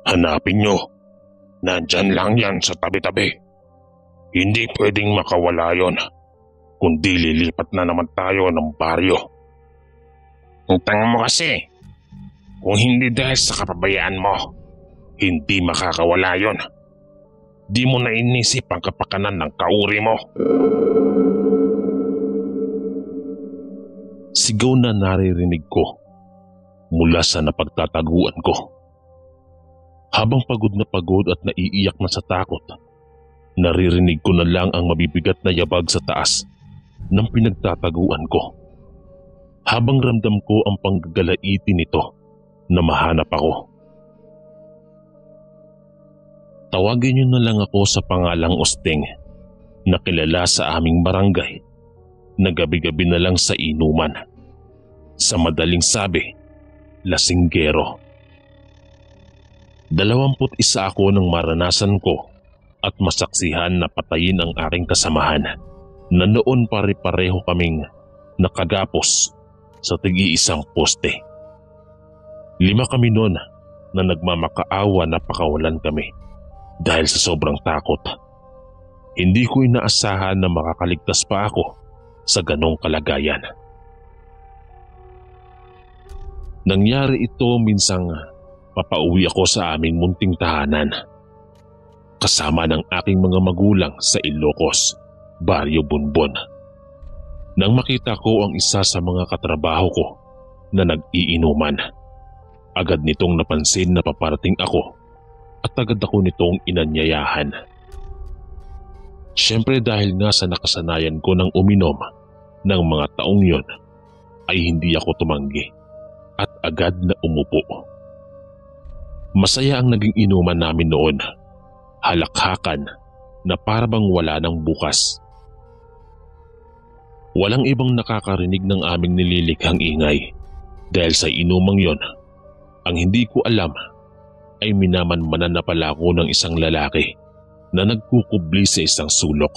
Hanapin nyo. Nandyan lang yan sa tabi-tabi. Hindi pwedeng makawala yon, kundi lilipat na naman tayo ng baryo. Ang tanga mo kasi. Kung hindi dahil sa kapabayaan mo, hindi makakawala yon. Di mo na inisip ang kapakanan ng kauri mo. Sigaw na naririnig ko mula sa napagtataguan ko. Habang pagod na pagod at naiiyak na sa takot, naririnig ko na lang ang mabibigat na yabag sa taas ng pinagtataguan ko. Habang ramdam ko ang panggagalaitin nito na mahanap ako. Tawagin niyo na lang ako sa pangalang Osting, na kilala sa aming barangay na gabi-gabi na lang sa inuman. Sa madaling sabi, lasinggero. 21 ako nang maranasan ko at masaksihan na patayin ang aking kasamahan na noon pare-pareho kaming nakagapos sa tig-iisang poste. 5 kami noon na nagmamakaawa na pakawalan kami dahil sa sobrang takot. Hindi ko inaasahan na makakaligtas pa ako sa ganong kalagayan. Nangyari ito minsang papauwi ako sa aming munting tahanan kasama ng aking mga magulang sa Ilocos, Barrio Bunbon. Nang makita ko ang isa sa mga katrabaho ko na nag-iinuman, agad nitong napansin na paparating ako at agad ako nitong inanyayahan. Siyempre dahil nga sa nakasanayan ko ng uminom ng mga taong yon, ay hindi ako tumanggi at agad na umupo. Masaya ang naging inuman namin noon, halakhakan na parabang wala nang bukas. Walang ibang nakakarinig ng aming nililikhang ingay dahil sa inumang yon, ang hindi ko alam ay minamanmanan na pala ako ng isang lalaki na nagkukubli sa isang sulok.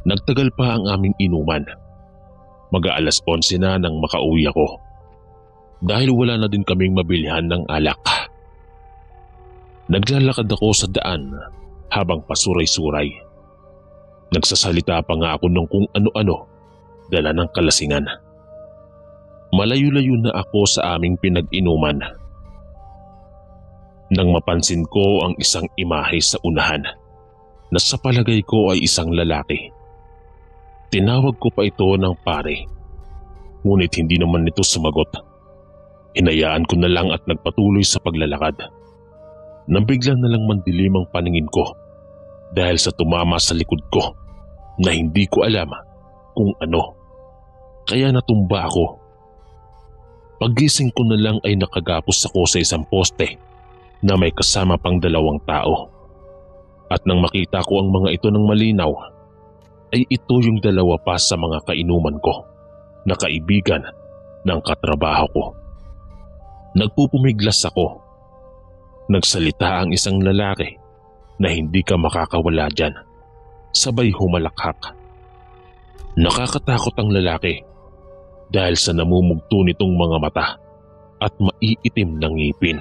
Nagtagal pa ang aming inuman. Mag-aalas 11 na nang makauwi ako dahil wala na din kaming mabilihan ng alak. Naglalakad ako sa daan habang pasuray-suray. Nagsasalita pa nga ako ng kung ano-ano dala ng kalasingan. Malayo-layo na ako sa aming pinag-inuman nang mapansin ko ang isang imahe sa unahan na sa palagay ko ay isang lalaki. Tinawag ko pa ito ng pare, ngunit hindi naman nito sumagot. Hinayaan ko na lang at nagpatuloy sa paglalakad. Nang bigla na lang mandilim ang paningin ko dahil sa tumama sa likod ko na hindi ko alam kung ano. Kaya natumba ako. Paggising ko na lang ay nakagapos ako sa isang poste na may kasama pang 2 tao. At nang makita ko ang mga ito ng malinaw, ay ito yung 2 pa sa mga kainuman ko na kaibigan ng katrabaho ko. Nagpupumiglas ako. Nagsalita ang isang lalaki na hindi ka makakawala dyan. Sabay humalakhak. Nakakatakot ang lalaki dahil sa namumugto nitong mga mata at maiitim na ngipin.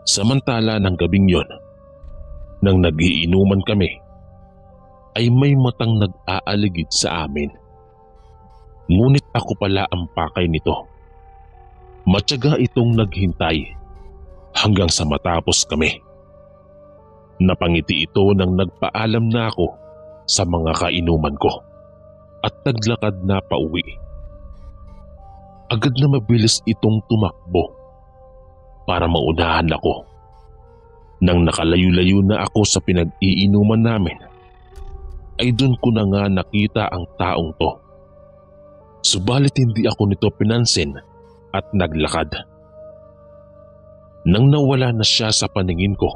Samantala ng gabing yon, nang nagiinuman kami, ay may matang nag-aaligid sa amin. Ngunit ako pala ang pakay nito. Matyaga itong naghintay hanggang sa matapos kami. Napangiti ito nang nagpaalam na ako sa mga kainuman ko at naglakad na pauwi. Agad na mabilis itong tumakbo para maunahan ako. Nang nakalayo-layo na ako sa pinag-iinuman namin, ay doon ko na nga nakita ang taong to. Subalit hindi ako nito pinansin at naglakad. Nang nawala na siya sa paningin ko,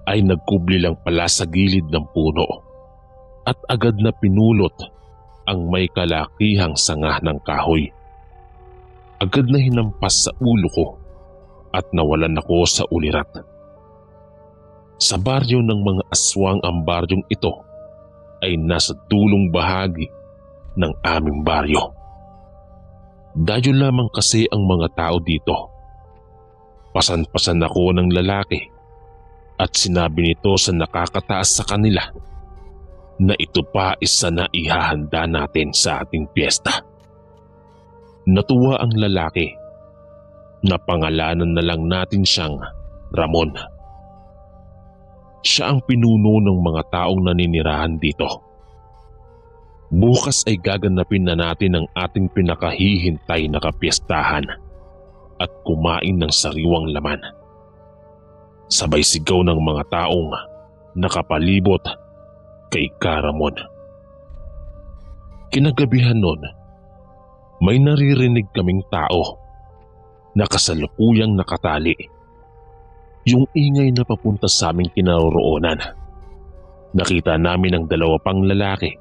ay nagkubli lang pala sa gilid ng puno at agad na pinulot ang may kalakihang sanga ng kahoy. Agad na hinampas sa ulo ko at nawalan ako sa ulirat. Sa baryo ng mga aswang ang baryong ito ay nasa dulong bahagi ng aming baryo. Dayo lamang kasi ang mga tao dito. Pasan-pasan ako ng lalaki at sinabi nito sa nakakataas sa kanila na ito pa isa na ihahanda natin sa ating piyesta. Natuwa ang lalaki. Napangalanan na lang natin siyang Ramon. Siya ang pinuno ng mga taong naninirahan dito. Bukas ay gaganapin na natin ang ating pinakahihintay na kapiestahan at kumain ng sariwang laman. Sabay sigaw ng mga taong nakapalibot kay Karamon. Kinagabihan nun, may naririnig kaming tao na kasalukuyang nakatali. Yung ingay na papunta sa aming kinaroroonan. Nakita namin ang dalawa pang lalaki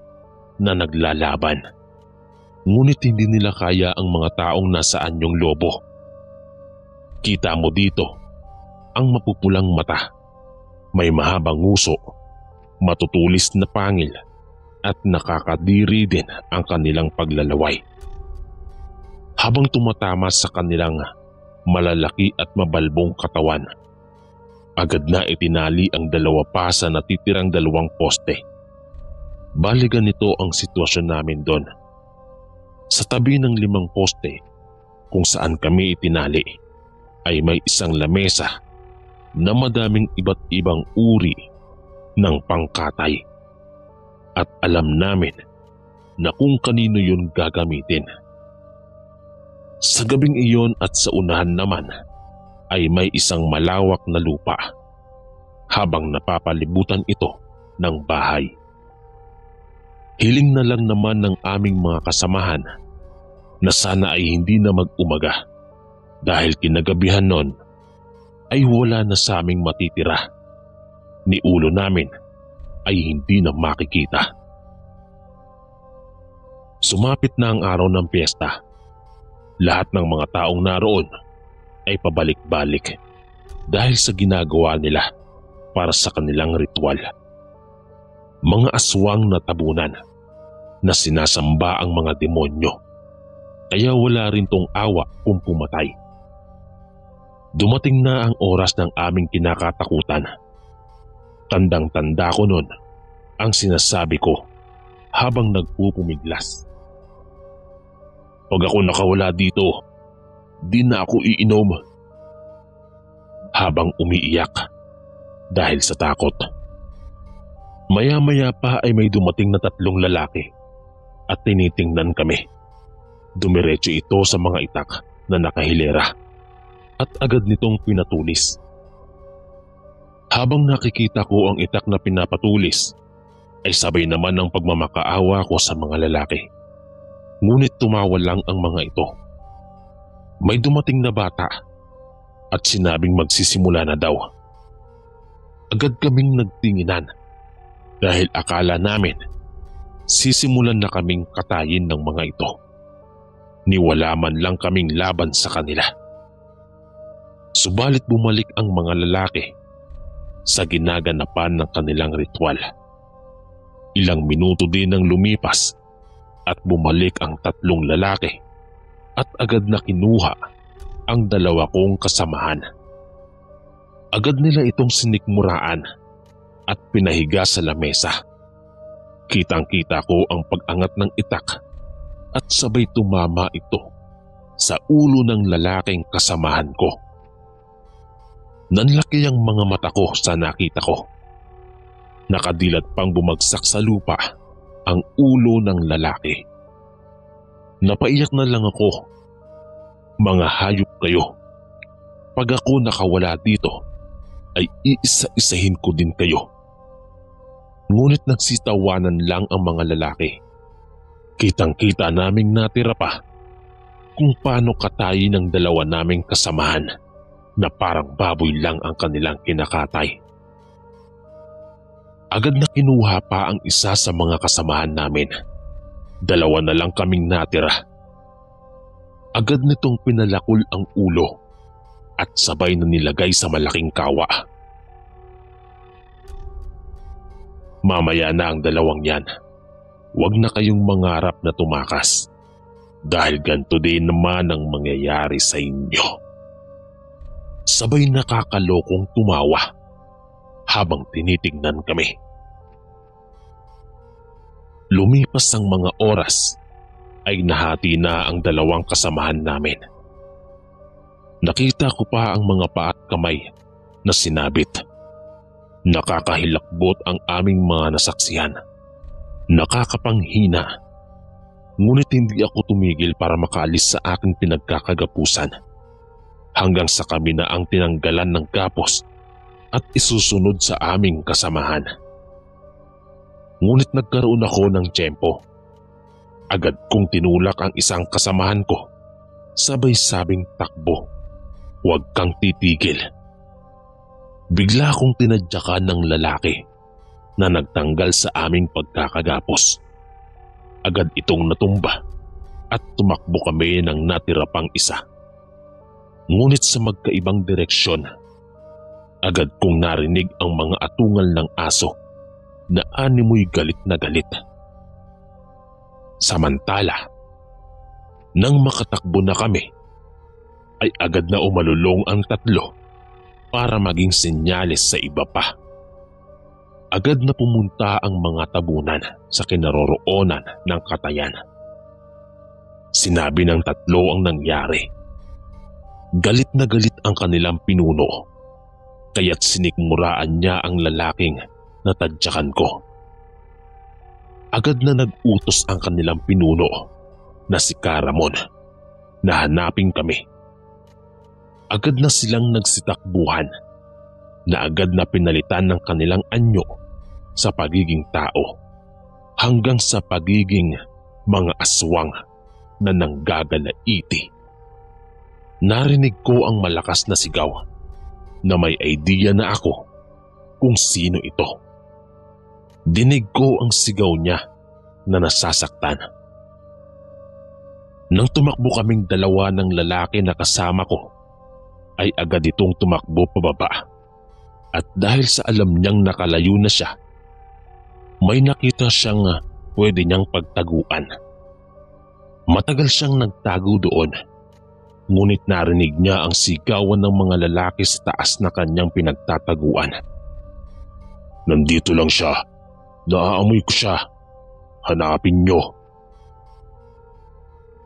na naglalaban. Ngunit hindi nila kaya ang mga taong nasa anyong lobo. Kita mo dito ang mapupulang mata, may mahabang nguso, matutulis na pangil at nakakadiri din ang kanilang paglalaway. Habang tumatama sa kanilang malalaki at mabalbong katawan, agad na itinali ang dalawa pa sa natitirang 2 poste. Bali ganito ang sitwasyon namin doon. Sa tabi ng 5 poste kung saan kami itinali ay may isang lamesa na madaming iba't ibang uri ng pangkatay. At alam namin na kung kanino yun gagamitin. Sa gabing iyon at sa unahan naman ay may isang malawak na lupa habang napapalibutan ito ng bahay. Hiling na lang naman ng aming mga kasamahan na sana ay hindi na mag-umaga dahil kinagabihan nun ay wala na sa aming matitira. Ni ulo namin ay hindi na makikita. Sumapit na ang araw ng piyesta. Lahat ng mga taong naroon ay pabalik-balik dahil sa ginagawa nila para sa kanilang ritual. Mga aswang na tabunan na sinasamba ang mga demonyo, kaya wala rin tong awa kung pumatay. Dumating na ang oras ng aming kinakatakutan. Tandang-tanda ko nun ang sinasabi ko habang nagpupumiglas. Pag ako nakawala dito, di na ako iinom. Habang umiiyak dahil sa takot. Maya-maya pa ay may dumating na 3 lalaki at tinitingnan kami. Dumiretso ito sa mga itak na nakahilera at agad nitong pinatulis. Habang nakikita ko ang itak na pinapatulis, ay sabay naman ng pagmamakaawa ko sa mga lalaki. Ngunit tumawa lang ang mga ito. May dumating na bata at sinabing magsisimula na daw. Agad kaming nagtinginan dahil akala namin sisimulan na kaming katayin ng mga ito. Niwala man lang kaming laban sa kanila. Subalit bumalik ang mga lalaki sa ginaganapan ng kanilang ritual. Ilang minuto din ang lumipas at bumalik ang 3 lalaki at agad na kinuha ang 2 kong kasamahan. Agad nila itong sinikmuraan at pinahiga sa lamesa. Kitang-kita ko ang pag-angat ng itak at sabay tumama ito sa ulo ng lalaking kasamahan ko. Nanlaki ang mga mata ko sa nakita ko. Nakadilat pang bumagsak sa lupa ang ulo ng lalaki. Napaiyak na lang ako. Mga hayop kayo. Pag ako nakawala dito, ay iisa-isahin ko din kayo. Ngunit nagsitawanan lang ang mga lalaki. Kitang-kita naming natira pa kung paano katayin ng 2 naming kasamahan na parang baboy lang ang kanilang kinakatay. Agad na kinuha pa ang isa sa mga kasamahan namin. 2 na lang kaming natira. Agad nitong pinalakul ang ulo at sabay na nilagay sa malaking kawa. Mamaya na ang 2 yan. Huwag na kayong mangarap na tumakas dahil ganito din naman ang mangyayari sa inyo. Sabay nakakalokong tumawa habang tinitignan kami. Lumipas ang mga oras ay nahati na ang dalawang kasamahan namin. Nakita ko pa ang mga paa at kamay na sinabit. Nakakahilakbot ang aming mga nasaksihan. Nakakapanghina. Ngunit hindi ako tumigil para makaalis sa aking pinagkakagapusan hanggang sa kami na ang tinanggalan ng gapos at isusunod sa aming kasamahan. Ngunit nagkaroon ako ng tiyempo. Agad kong tinulak ang isang kasamahan ko. Sabay sabing takbo. Huwag kang titigil. Bigla akong tinadyakan ng lalaki na nagtanggal sa aming pagkakagapos. Agad itong natumba at tumakbo kami ng natira pang isa. Ngunit sa magkaibang direksyon, agad kong narinig ang mga atungal ng aso na animoy galit na galit. Samantala, nang makatakbo na kami, ay agad na umalulong ang tatlo para maging senyales sa iba pa. Agad na pumunta ang mga tabunan sa kinaroroonan ng katayan. Sinabi ng tatlo ang nangyari. Galit na galit ang kanilang pinuno, kaya't sinikmuraan niya ang lalaking natadyakan ko. Agad na nag-utos ang kanilang pinuno na si Caramon na hanapin kami. Agad na silang nagsitakbuhan na agad na pinalitan ng kanilang anyo sa pagiging tao hanggang sa pagiging mga aswang na nanggagalaiti. Narinig ko ang malakas na sigaw na may idea na ako kung sino ito. Dinig ko ang sigaw niya na nasasaktan. Nang tumakbo kaming dalawa ng lalaki na kasama ko, ay agad itong tumakbo pababa. At dahil sa alam niyang nakalayo na siya, may nakita siyang pwede niyang pagtaguan. Matagal siyang nagtago doon, ngunit narinig niya ang sigawan ng mga lalaki sa taas na kanyang pinagtataguan. "Nandito lang siya. Naaamoy ko siya. Hanapin niyo."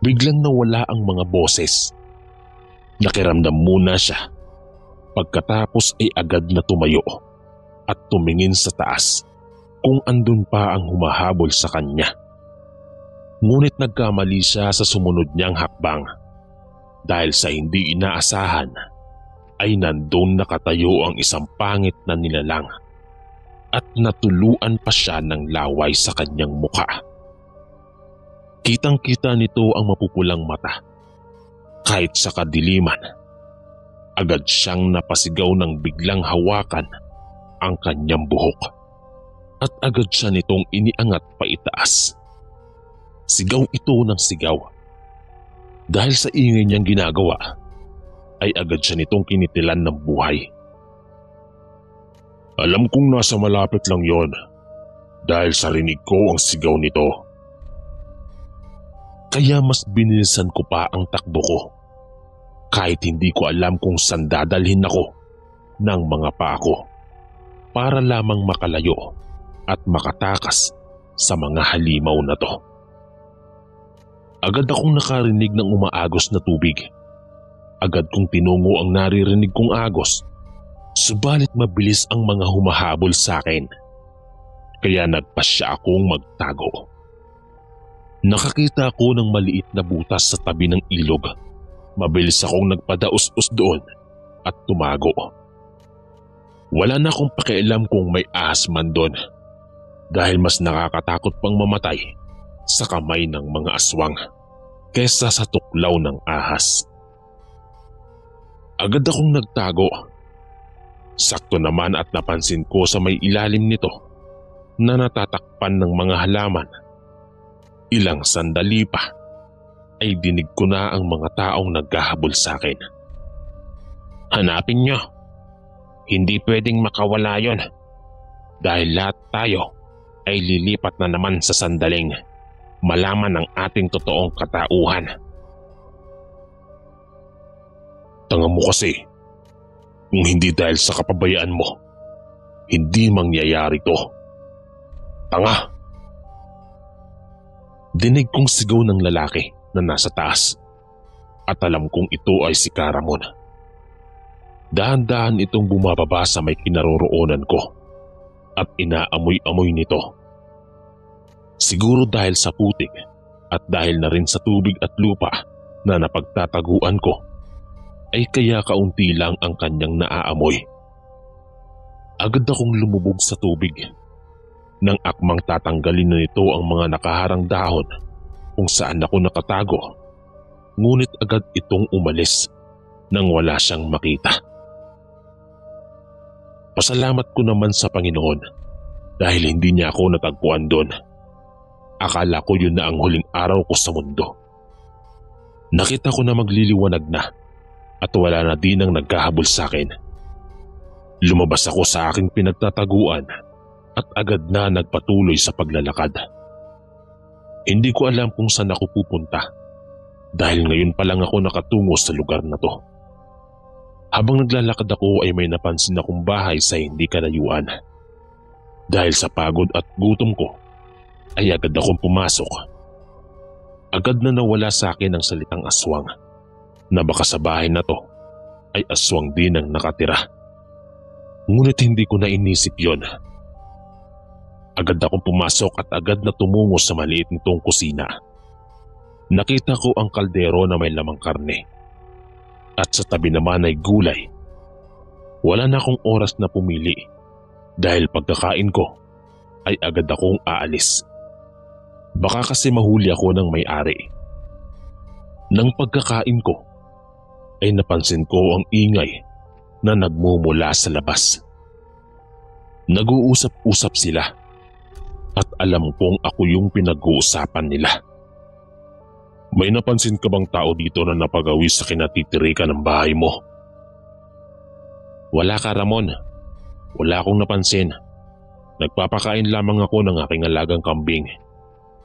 Biglang nawala ang mga boses. Nakiramdam muna siya. Pagkatapos ay agad na tumayo at tumingin sa taas kung andun pa ang humahabol sa kanya. Ngunit nagkamali siya sa sumunod niyang hakbang dahil sa hindi inaasahan ay nandun nakatayo ang isang pangit na nilalang at natuluan pa siya ng laway sa kanyang mukha. Kitang-kita nito ang mapupulang mata. Kahit sa kadiliman, agad siyang napasigaw ng biglang hawakan ang kanyang buhok at agad siya nitong iniangat pa itaas. Sigaw ito ng sigaw. Dahil sa ingay niyang ginagawa, ay agad siya nitong kinitilan ng buhay. "Alam kong nasa malapit lang yon dahil sa rinig ko ang sigaw nito." Kaya mas binilisan ko pa ang takbo ko. Kahit hindi ko alam kung saan dadalhin ako ng mga paa ko para lamang makalayo at makatakas sa mga halimaw na to. Agad akong nakarinig ng umaagos na tubig. Agad kong tinungo ang naririnig kong agos, subalit mabilis ang mga humahabol sa akin. Kaya nagpasya akong magtago. Nakakita ako ng maliit na butas sa tabi ng ilog. Mabilis akong nagpadaos-us doon at tumago. Wala na akong pakialam kung may ahas man doon dahil mas nakakatakot pang mamatay sa kamay ng mga aswang kesa sa tuklaw ng ahas. Agad akong nagtago. Sakto naman at napansin ko sa may ilalim nito na natatakpan ng mga halaman. Ilang sandali pa ay dinig ko na ang mga taong naghahabol sa akin. "Hanapin niyo. Hindi pwedeng makawala yon dahil lahat tayo ay lilipat na naman sa sandaling malaman ang ating totoong katauhan." "Tanga mo kasi. Kung hindi dahil sa kapabayaan mo, hindi mangyayari to. Tanga! Dinig kong sigaw ng lalaki na nasa taas at alam kong ito ay si Caramon. Dahan-dahan itong bumababa sa may kinaroroonan ko at inaamoy-amoy nito. Siguro dahil sa putik at dahil na rin sa tubig at lupa na napagtataguan ko, ay kaya kaunti lang ang kanyang naaamoy. Agad akong lumubog sa tubig nang akmang tatanggalin na nito ang mga nakaharang dahon kung saan ako nakatago, ngunit agad itong umalis nang wala siyang makita. Pasalamat ko naman sa Panginoon dahil hindi niya ako natagpuan doon. Akala ko yun na ang huling araw ko sa mundo. Nakita ko na magliliwanag na at wala na din ang nagkahabol sa akin. Lumabas ako sa aking pinagtataguan at agad na nagpatuloy sa paglalakad. Hindi ko alam kung saan ako pupunta dahil ngayon pa lang ako nakatungo sa lugar na to. Habang naglalakad ako ay may napansin akong bahay sa hindi kalayuan. Dahil sa pagod at gutom ko ay agad akong pumasok. Agad na nawala sa akin ang salitang aswang na baka sa bahay na to ay aswang din ang nakatira. Ngunit hindi ko na inisip yon. Agad akong pumasok at agad na tumungo sa maliit nitong kusina. Nakita ko ang kaldero na may lamang karne at sa tabi naman ay gulay. Wala na akong oras na pumili dahil pagkakain ko ay agad akong aalis. Baka kasi mahuli ako ng may-ari. Nang pagkakain ko ay napansin ko ang ingay na nagmumula sa labas. Nag-uusap-usap sila at alam kong ako yung pinag-uusapan nila. May napansin ka bang tao dito na napagawi sa kinatitirikan ng bahay mo? Wala ka, Ramon. Wala akong napansin. Nagpapakain lamang ako ng aking alagang kambing.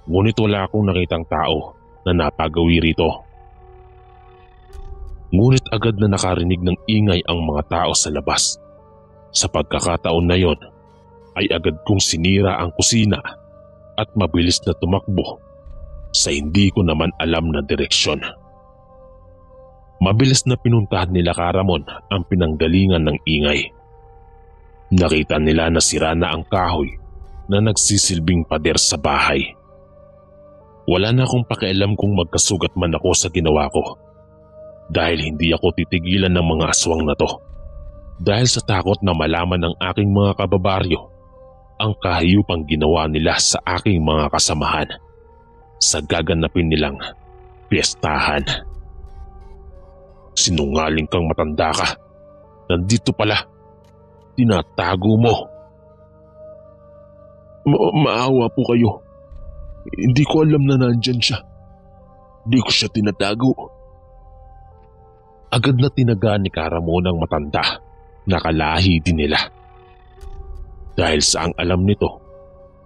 Ngunit wala akong nakitang tao na napagawi rito. Ngunit agad na nakarinig ng ingay ang mga tao sa labas. Sa pagkakataon na yon, ay agad kong sinira ang kusina at mabilis na tumakbo sa hindi ko naman alam na direksyon. Mabilis na pinuntahan nila Caramon ang pinanggalingan ng ingay. Nakita nila na sira na ang kahoy na nagsisilbing pader sa bahay. Wala na akong pakialam kung magkasugat man ako sa ginawa ko dahil hindi ako titigilan ng mga aswang na to. Dahil sa takot na malaman ng aking mga kababaryo ang kahiyupang ginawa nila sa aking mga kasamahan sa gaganapin nilang piyestahan. Sinungaling kang matanda ka. Nandito pala. Tinatago mo. Maawa po kayo. Hindi ko alam na nandyan siya. Hindi ko siya tinatago. Agad na tinaga ni Caramon ang matanda. Nakalahi din nila. Dahil sa ang alam nito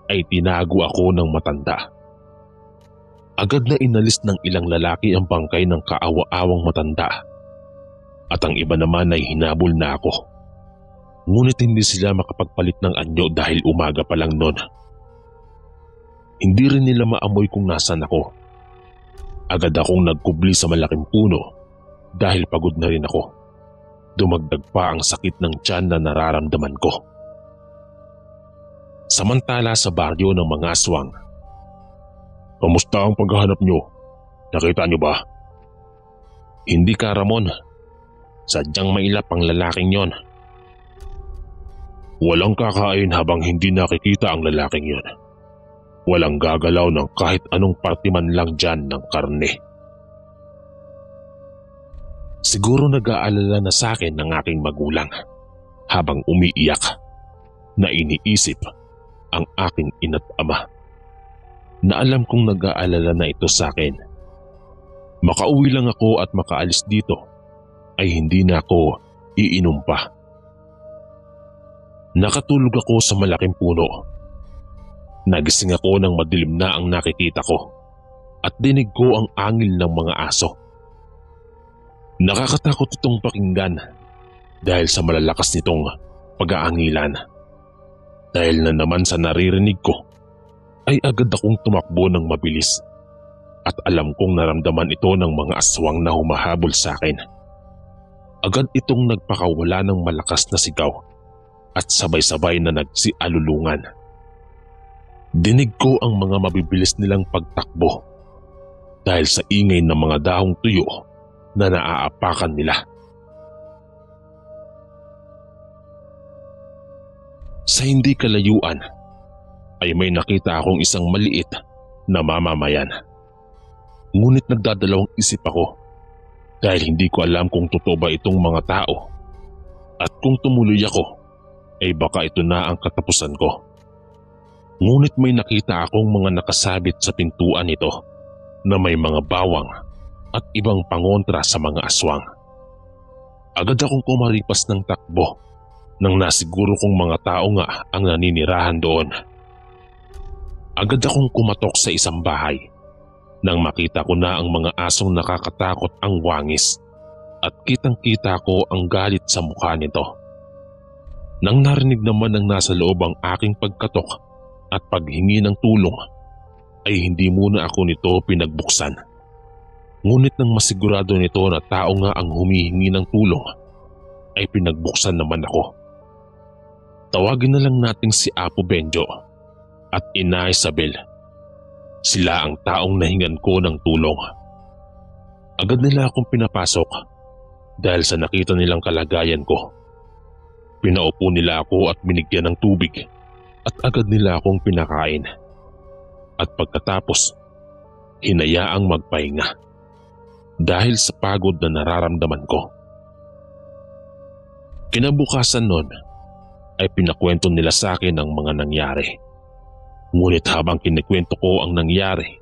ay tinago ako ng matanda. Agad na inalis ng ilang lalaki ang bangkay ng kaawa-awang matanda. At ang iba naman ay hinabol na ako. Ngunit hindi sila makapagpalit ng anyo dahil umaga pa lang noon. Hindi rin nila maamoy kung nasan ako. Agad akong nagkubli sa malaking puno dahil pagod na rin ako. Dumagdag pa ang sakit ng tiyan na nararamdaman ko. Samantala sa baryo ng mga aswang. Kamusta ang paghahanap nyo? Nakita nyo ba? Hindi, Caramon. Sadyang mailap ang lalaking yon. Walang kakain habang hindi nakikita ang lalaking yon. Walang gagalaw ng kahit anong parte man lang dyan ng karne. Siguro nag-aalala na sa akin ng aking magulang habang umiiyak na iniisip ang aking ina't ama. Na alam kong nag-aalala na ito sa akin. Makauwi lang ako at makaalis dito ay hindi na ako iinom pa. Nakatulog ako sa malaking puno. Nagising ako nang madilim na ang nakikita ko at dinig ko ang angil ng mga aso. Nakakatakot itong pakinggan dahil sa malalakas nitong pag-aangilan. Dahil na naman sa naririnig ko, ay agad akong tumakbo ng mabilis at alam kong naramdaman ito ng mga aswang na humahabol sa akin. Agad itong nagpakawala ng malakas na sigaw at sabay-sabay na nagsialulungan. Dinig ko ang mga mabibilis nilang pagtakbo dahil sa ingay ng mga dahong tuyo na naaapakan nila. Sa hindi kalayuan ay may nakita akong isang maliit na mamamayan. Ngunit nagdadalawang isip ako dahil hindi ko alam kung totoo ba itong mga tao at kung tumuloy ako ay baka ito na ang katapusan ko. Ngunit may nakita akong mga nakasabit sa pintuan nito na may mga bawang at ibang pangontra sa mga aswang. Agad akong kumaripas ng takbo nang nasiguro kong mga tao nga ang naninirahan doon. Agad akong kumatok sa isang bahay nang makita ko na ang mga asong nakakatakot ang wangis at kitang-kita ko ang galit sa mukha nito. Nang narinig naman ng nasa loob ang aking pagkatok at paghingi ng tulong, ay hindi muna ako nito pinagbuksan. Ngunit nang masigurado nito na tao nga ang humihingi ng tulong, ay pinagbuksan naman ako. Tawagin na lang natin si Apo Benjo at Ina Isabel. Sila ang taong nahingan ko ng tulong. Agad nila akong pinapasok dahil sa nakita nilang kalagayan ko. Pinaupo nila ako at binigyan ng tubig at agad nila akong pinakain. At pagkatapos, hinayaang magpahinga dahil sa pagod na nararamdaman ko. Kinabukasan nun ay pinakwento nila sa akin ang mga nangyari. Ngunit habang kinikwento ko ang nangyari,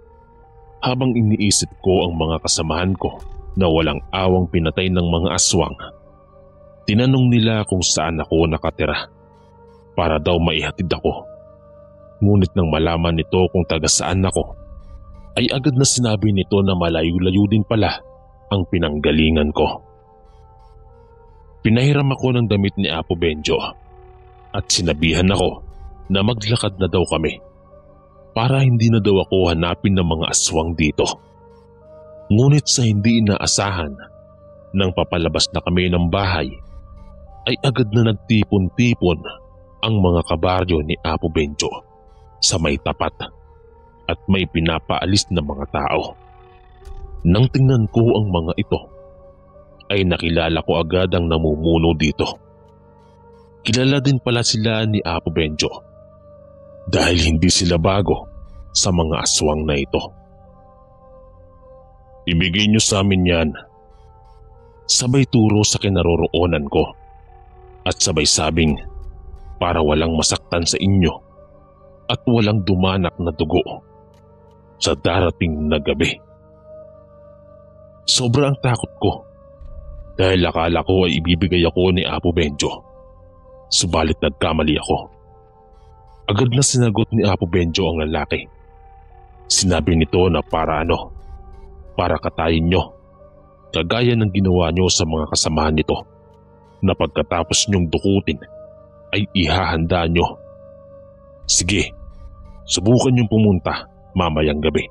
habang iniisip ko ang mga kasamahan ko na walang awang pinatay ng mga aswang, tinanong nila kung saan ako nakatira para daw maihatid ako. Ngunit nang malaman nito kung taga saan ako, ay agad na sinabi nito na malayo-layo din pala ang pinanggalingan ko. Pinahiram ako ng damit ni Apo Benjo at sinabihan ako na maglakad na daw kami para hindi na daw ako hanapin ng mga aswang dito. Ngunit sa hindi inaasahan, nang papalabas na kami ng bahay, ay agad na nagtipon-tipon ang mga kabaryo ni Apo Benjo sa may tapat at may pinapaalis na mga tao. Nang tingnan ko ang mga ito, ay nakilala ko agad ang namumuno dito. Kilala din pala sila ni Apo Benjo dahil hindi sila bago sa mga aswang na ito. Ibigay niyo sa amin yan. Sabay turo sa kinaroroonan ko at sabay sabing para walang masaktan sa inyo at walang dumanak na dugo sa darating na gabi. Sobrang takot ko dahil akala ko ay ibibigay ako ni Apo Benjo. Subalit nagkamali ako. Agad na sinagot ni Apo Benjo ang lalaki. Sinabi nito na para katayin nyo, kagaya ng ginawa nyo sa mga kasamahan nito, na pagkatapos nyong dukutin ay ihahanda nyo. Sige, subukan nyong pumunta mamayang gabi.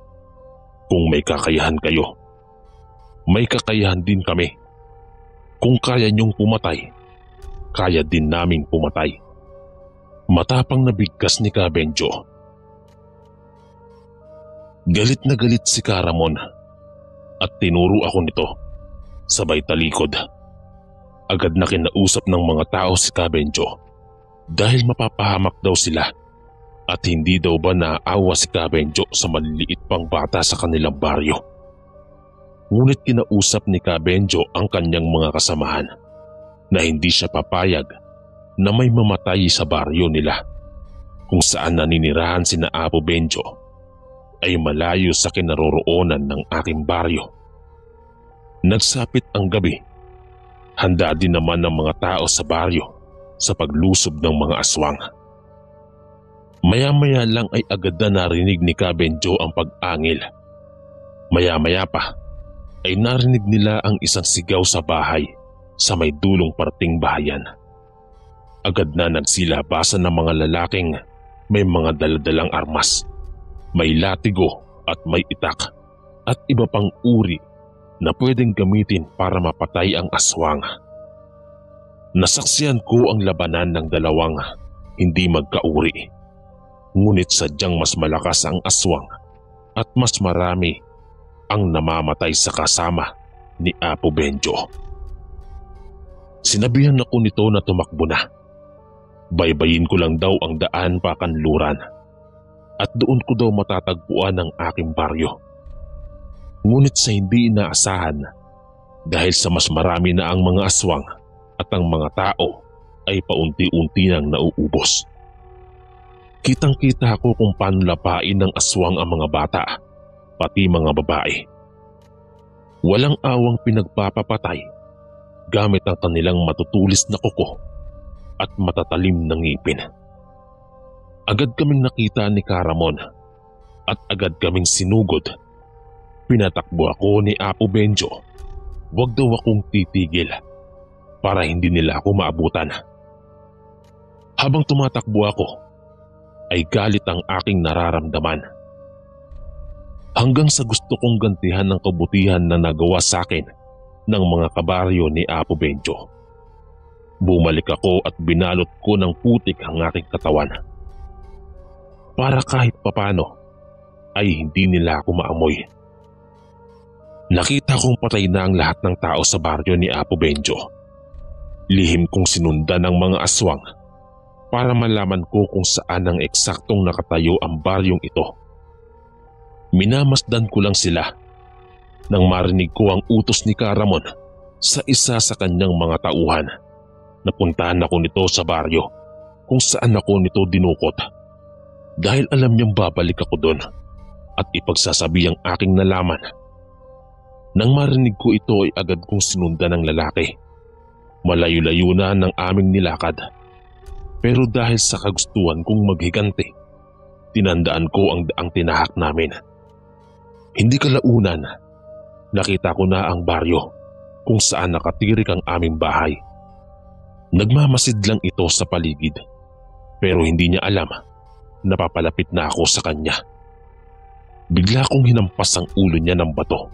Kung may kakayahan kayo, may kakayahan din kami. Kung kaya nyong pumatay, kaya din naming pumatay. Matapang na bigkas ni Ka Benjo. Galit na galit si Ka Ramon at tinuro ako nito sabay talikod. Agad na kinausap ng mga tao si Ka Benjo dahil mapapahamak daw sila at hindi daw ba naaawa si Ka Benjo sa maliliit pang bata sa kanilang baryo. Ngunit kinausap ni Ka Benjo ang kanyang mga kasamahan na hindi siya papayag na may mamatay sa baryo nila kung saan naninirahan sina Apo Benjo ay malayo sa kinaroroonan ng aking baryo. Nagsapit ang gabi. Handa din naman ng mga tao sa baryo sa paglusob ng mga aswang. Maya-maya lang ay agad na narinig ni Ka Benjo ang pag-angil. Maya-maya pa ay narinig nila ang isang sigaw sa bahay sa may dulong parting bahayan. Agad na nagsilabasan ng mga lalaking may mga daladalang armas, may latigo at may itak at iba pang uri na pwedeng gamitin para mapatay ang aswang. Nasaksiyan ko ang labanan ng dalawang hindi magkauri, ngunit sadyang mas malakas ang aswang at mas marami ang namamatay sa kasama ni Apo Benjo. Sinabihan ako nito na tumakbo na. Baybayin ko lang daw ang daan pa kanluran at doon ko daw matatagpuan ang aking baryo. Ngunit sa hindi inaasahan, dahil sa mas marami na ang mga aswang at ang mga tao ay paunti-unti nang nauubos. Kitang-kita ako kung paano lapain ng aswang ang mga bata, pati mga babae. Walang awang pinagpapapatay gamit ang kanilang matutulis na kuko at matatalim na ngipin. Agad kaming nakita ni Caramon at agad kaming sinugod. Pinatakbo ako ni Apo Benjo. Huwag daw akong titigil para hindi nila ako maabutan. Habang tumatakbo ako, ay galit ang aking nararamdaman. Hanggang sa gusto kong gantihan ng kabutihan na nagawa sa akin ng mga kabaryo ni Apo Benjo. Bumalik ako at binalot ko ng putik ang aking katawan. Para kahit papano ay hindi nila ako maamoy. Nakita kong patay na ang lahat ng tao sa baryo ni Apo Benjo. Lihim kong sinundan ng mga aswang para malaman ko kung saan ang eksaktong nakatayo ang baryong ito. Minamasdan ko lang sila nang marinig ko ang utos ni Caramon sa isa sa kanyang mga tauhan. Napuntahan ako nito sa baryo kung saan ako nito dinukot dahil alam niyang babalik ako doon at ipagsasabi ang aking nalaman. Nang marinig ko ito ay agad kong sinundan ng lalaki. Malayo-layo na ng aming nilakad. Pero dahil sa kagustuhan kong maghiganti, tinandaan ko ang daang tinahak namin. Hindi kalaunan, nakita ko na ang baryo kung saan nakatirik ang aming bahay. Nagmamasid lang ito sa paligid pero hindi niya alam na papalapit na ako sa kanya. Bigla kong hinampas ang ulo niya ng bato.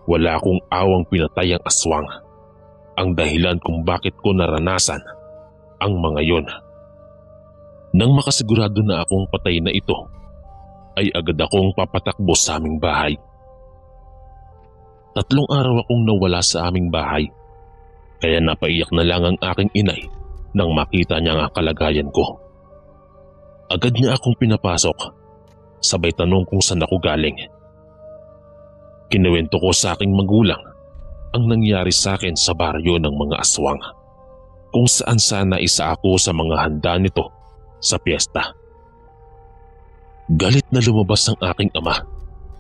Wala akong awang pinatay ang aswang. Ang dahilan kung bakit ko naranasan ang mga yon. Nang makasigurado na akong patay na ito, ay agad akong papatakbo sa aming bahay. 3 araw akong nawala sa aming bahay. Kaya napaiyak na lang ang aking inay nang makita niya ang kalagayan ko. Agad niya akong pinapasok, sabay tanong kung saan ako galing. Kinuwento ko sa aking magulang ang nangyari sa akin sa baryo ng mga aswang, kung saan sana isa ako sa mga handa nito sa piyesta. Galit na lumabas ang aking ama.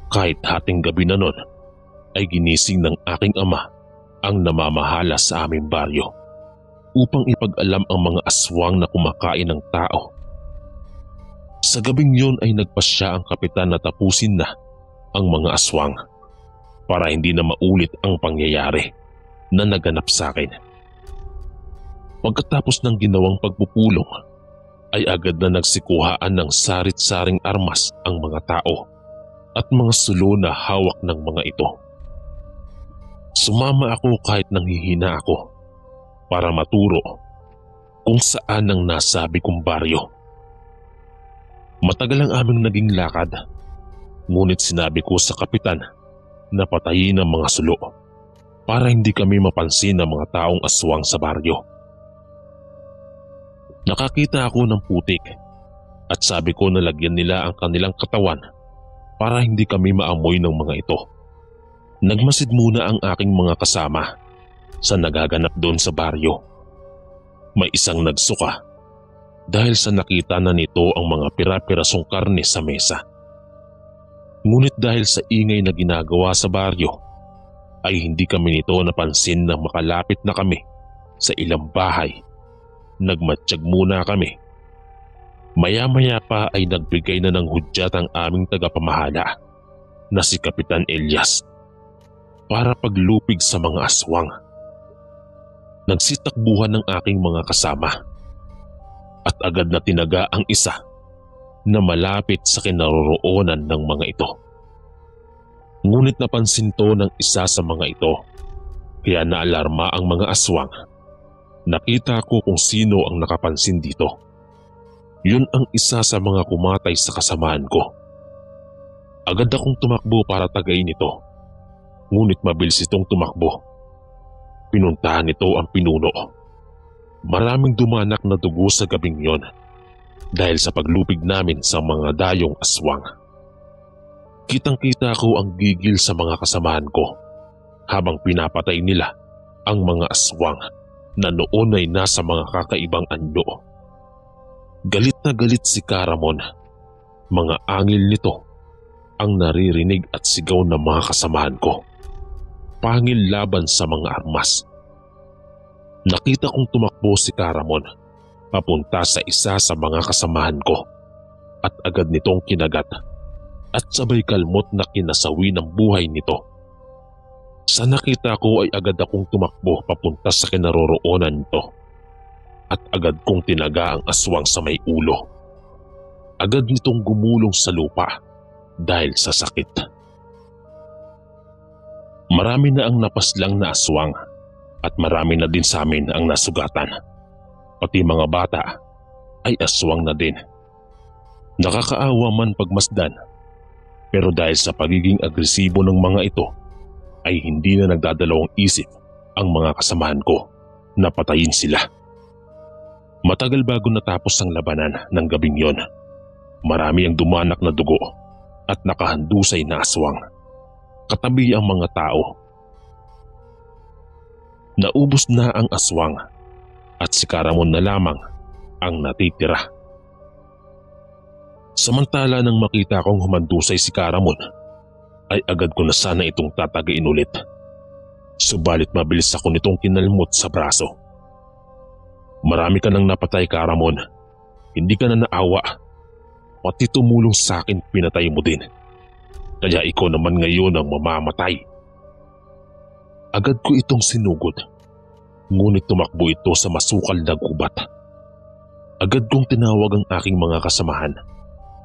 Kahit hating gabi na nun, ay ginising ng aking ama ang namamahala sa aming baryo upang ipag-alam ang mga aswang na kumakain ng tao. Sa gabing yun ay nagpasya ang kapitan na tapusin na ang mga aswang para hindi na maulit ang pangyayari na naganap sa akin. Pagkatapos ng ginawang pagpupulong, ay agad na nagsikuhaan ng sarit-saring armas ang mga tao at mga sulo na hawak ng mga ito. Sumama ako kahit nanghihina ako para maturo kung saan ang nasabi kong baryo. Matagal ang aming naging lakad, ngunit sinabi ko sa kapitan na patayin ang mga sulo para hindi kami mapansin ng mga taong aswang sa baryo. Nakakita ako ng putik at sabi ko na lagyan nila ang kanilang katawan para hindi kami maamoy ng mga ito. Nagmasid muna ang aking mga kasama sa nagaganap doon sa baryo. May isang nagsuka dahil sa nakita na nito ang mga pira-pirasong karne sa mesa. Ngunit dahil sa ingay na ginagawa sa baryo, ay hindi kami nito napansin na makalapit na kami sa ilang bahay. Nagmatsyag muna kami. Maya-maya pa ay nagbigay na ng hudyat ang aming tagapamahala na si Kapitan Elias para paglupig sa mga aswang. Nagsitakbuhan ng aking mga kasama at agad na tinaga ang isa na malapit sa kinaroroonan ng mga ito. Ngunit napansin to ng isa sa mga ito kaya naalarma ang mga aswang. Nakita ko kung sino ang nakapansin dito. Yun ang isa sa mga kumatay sa kasamaan ko. Agad akong tumakbo para tagayin ito. Ngunit mabilis itong tumakbo. Pinuntahan nito ang pinuno. Maraming dumanak na dugo sa gabing yon dahil sa paglupig namin sa mga dayong aswang. Kitang-kita ko ang gigil sa mga kasamahan ko habang pinapatay nila ang mga aswang na noon ay nasa mga kakaibang anyo. Galit na galit si Caramon. Mga angil nito ang naririnig at sigaw ng mga kasamahan ko. Pangil laban sa mga armas. Nakita kong tumakbo si Caramon papunta sa isa sa mga kasamahan ko at agad nitong kinagat at sabay kalmot na kinasawi ng buhay nito. Sa nakita ko ay agad akong tumakbo papunta sa kinaroroonan nito at agad kong tinaga ang aswang sa may ulo. Agad nitong gumulong sa lupa dahil sa sakit. Marami na ang napaslang na aswang at marami na din sa amin ang nasugatan. Pati mga bata ay aswang na din. Nakakaawa man pagmasdan, pero dahil sa pagiging agresibo ng mga ito ay hindi na nagdadalawang isip ang mga kasamahan ko na patayin sila. Matagal bago natapos ang labanan ng gabing yon. Marami ang dumanak na dugo at nakahandusay na aswang. Katabi ang mga tao. Naubos na ang aswang at si Caramon na lamang ang natitira. Samantala nang makita kong humandusay si Caramon, ay agad ko na sana itong tatagain ulit. Subalit mabilis ako nitong kinalmot sa braso. Marami ka nang napatay, Caramon. Hindi ka na naawa. Pati tumulong sa akin, pinatay mo din. Kaya ikaw naman ngayon ang mamamatay. Agad ko itong sinugod. Ngunit tumakbo ito sa masukal na gubat. Agad kong tinawag ang aking mga kasamahan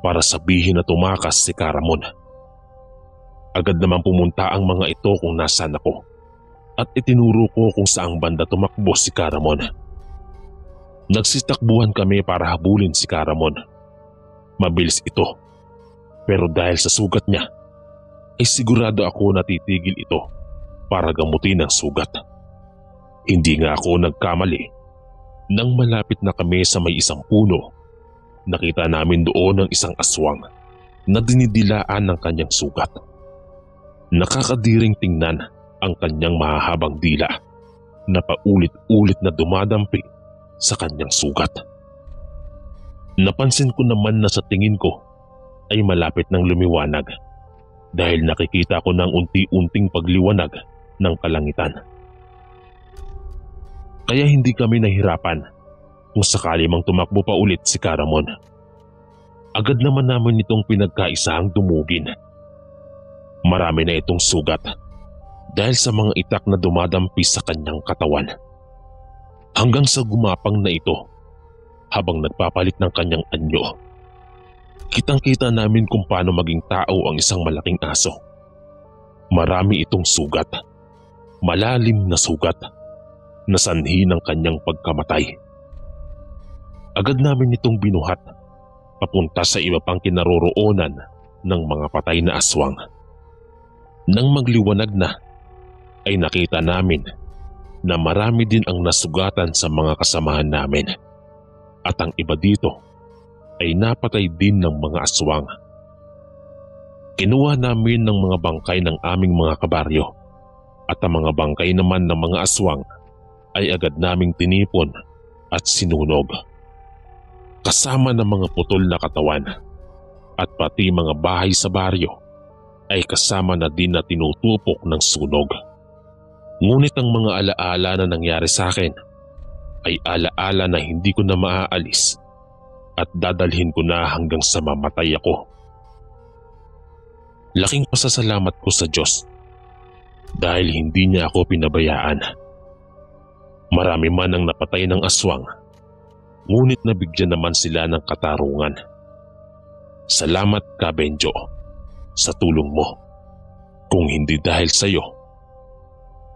para sabihin na tumakas si Caramon. Agad naman pumunta ang mga ito kung nasaan ako at itinuro ko kung saang banda tumakbo si Caramon. Nagsitakbuhan kami para habulin si Caramon. Mabilis ito, pero dahil sa sugat niya, ay sigurado ako na titigil ito para gamutin ang sugat. Hindi nga ako nagkamali. Nang malapit na kami sa may isang puno, nakita namin doon ang isang aswang na dinidilaan ng kanyang sugat. Nakakadiring tingnan ang kanyang mahahabang dila na paulit-ulit na dumadampi sa kanyang sugat. Napansin ko naman na sa tingin ko ay malapit ng lumiwanag dahil nakikita ko ng unti-unting pagliwanag ng kalangitan. Kaya hindi kami nahirapan kung sakali mang tumakbo pa ulit si Caramon. Agad naman namin itong pinagkaisahang dumugin. Marami na itong sugat dahil sa mga itak na dumadampi sa kanyang katawan. Hanggang sa gumapang na ito habang nagpapalit ng kanyang anyo. Kitang-kita namin kung paano maging tao ang isang malaking aso. Marami itong sugat, malalim na sugat, na sanhi ng kanyang pagkamatay. Agad namin itong binuhat papunta sa iba pang kinaroroonan ng mga patay na aswang. Nang magliwanag na, ay nakita namin na marami din ang nasugatan sa mga kasamahan namin at ang iba dito ay napatay din ng mga aswang. Kinuha namin ng mga bangkay ng aming mga kabaryo at ang mga bangkay naman ng mga aswang ay agad naming tinipon at sinunog. Kasama ng mga putol na katawan at pati mga bahay sa baryo ay kasama na din na tinutupok ng sunog. Ngunit ang mga alaala na nangyari sa akin ay alaala na hindi ko na maaalis at dadalhin ko na hanggang sa mamatay ako. Laking pasasalamat ko sa Diyos dahil hindi niya ako pinabayaan. Marami man ang napatay ng aswang, ngunit nabigyan naman sila ng katarungan. Salamat ka, Benjo, sa tulong mo. Kung hindi dahil sa iyo,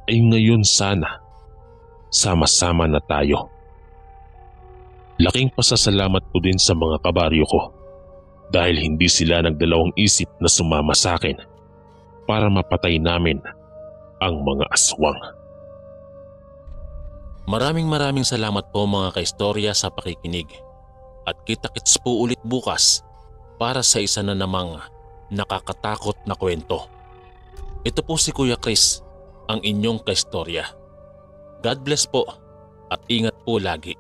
ay ngayon sana sama-sama na tayo. Laking pasasalamat ko din sa mga kabaryo ko dahil hindi sila nagdalawang isip na sumama sa akin para mapatay namin ang mga aswang. Maraming salamat po mga kaistorya sa pakikinig at kita-kits po ulit bukas para sa isa na namang nakakatakot na kwento. Ito po si Kuya Chris, ang inyong kaistorya. God bless po at ingat po lagi.